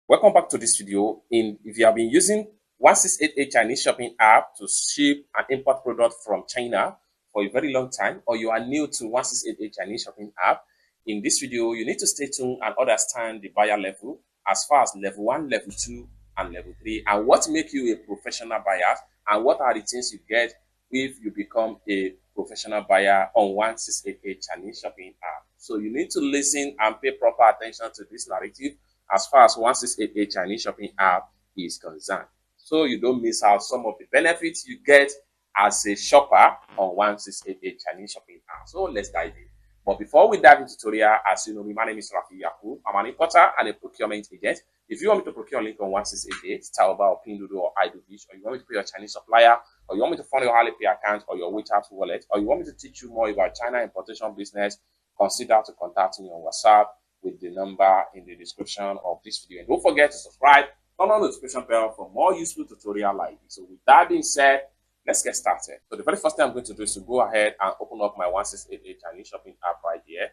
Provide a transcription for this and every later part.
Welcome back to this video. If you have been using 168 Chinese shopping app to ship and import product from China for a very long time, or you are new to 168 Chinese shopping app, in this video you need to stay tuned and understand the buyer level as far as level 1, level 2, and level 3, and what make you a professional buyer, and what are the things you get if you become a professional buyer on 168 Chinese shopping app. So you need to listen and pay proper attention to this narrative as far as 168 Chinese shopping app is concerned, so you don't miss out some of the benefits you get as a shopper on 168 Chinese shopping app. So let's dive in. But before we dive into tutorial, as you know me, my name is Rafi Yakub. I'm an importer and a procurement agent. If you want me to procure a link on 1688, Taoba or pinduoduo or iDovish, or you want me to pay your Chinese supplier, or you want me to fund your Alipay account or your WeChat wallet, or you want me to teach you more about China importation business, consider to contact me on WhatsApp with the number in the description of this video. And don't forget to subscribe, turn on the notification bell for more useful tutorial like this. So with that being said, let's get started. So the very first thing I'm going to do is to go ahead and open up my 1688 Chinese shopping app right here.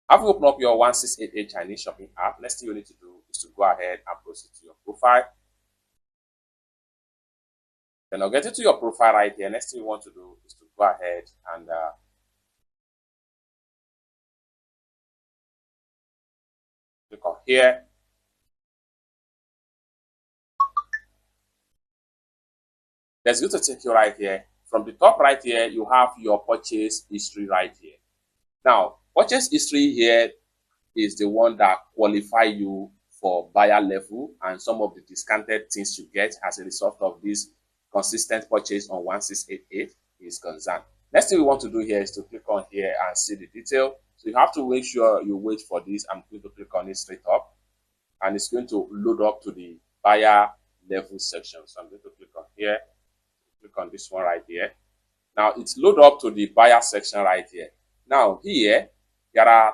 After you open up your 1688 Chinese shopping app, next thing you need to do is to go ahead and proceed to your profile. Then I'll get into your profile right here. Next thing you want to do is to go ahead and click on here. That's going to take you right here. From the top right here, you have your purchase history right here. Now, purchase history here is the one that qualify you for buyer level and some of the discounted things you get as a result of this consistent purchase on 1688 is concerned. Next thing we want to do here is to click on here and see the detail. So you have to make sure you wait for this. I'm going to click on it straight up, and it's going to load up to the buyer level section. So I'm going to click on here, click on this one right here. Now it's load up to the buyer section right here. Now here, there are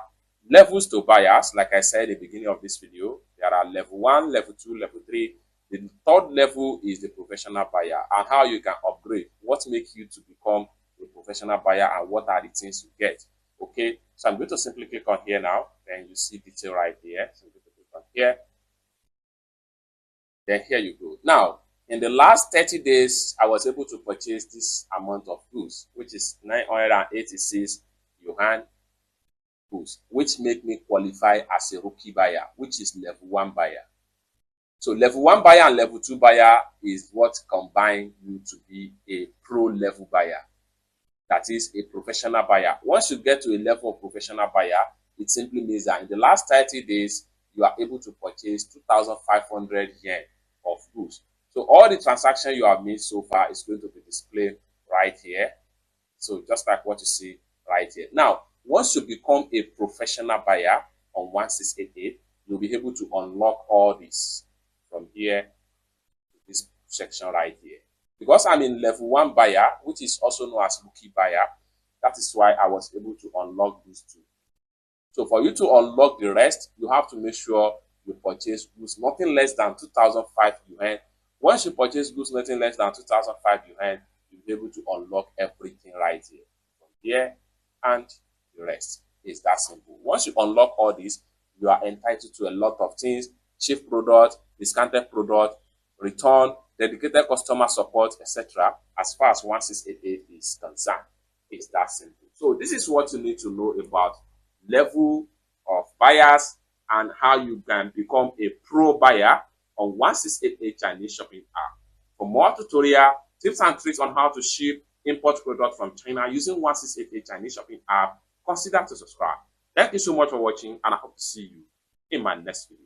levels to buyers. Like I said at the beginning of this video, there are level 1, level 2, level 3. The third level is the professional buyer, and how you can upgrade, what makes you to become a professional buyer, and what are the things you get. Okay, so I'm going to simply click on here now. Then you see detail right here. So I'm going to click on here. Then here you go. Now, in the last 30 days, I was able to purchase this amount of goods, which is 986 yuan goods, which make me qualify as a rookie buyer, which is level 1 buyer. So level 1 buyer and level 2 buyer is what combine you to be a pro level buyer. That is a professional buyer. Once you get to a level of professional buyer, it simply means that in the last 30 days, you are able to purchase 2,500 yen of goods. So all the transactions you have made so far is going to be displayed right here. So just like what you see right here. Now, once you become a professional buyer on 1688, you'll be able to unlock all this from here to this section right here. Because I'm in level 1 buyer, which is also known as rookie buyer, that is why I was able to unlock these two. So for you to unlock the rest, you have to make sure you purchase goods nothing less than 2,005 yuan. Once you purchase goods nothing less than 2,005 yuan, you'll be able to unlock everything right here. From here and the rest. It's that simple. Once you unlock all this, you are entitled to a lot of things: cheap product, discounted product, return, dedicated customer support, etc. As far as 1688 is concerned. It's that simple. So this is what you need to know about level of buyers and how you can become a pro buyer on 1688 Chinese shopping app. For more tutorial, tips and tricks on how to ship, import product from China using 1688 Chinese shopping app, consider to subscribe. Thank you so much for watching, and I hope to see you in my next video.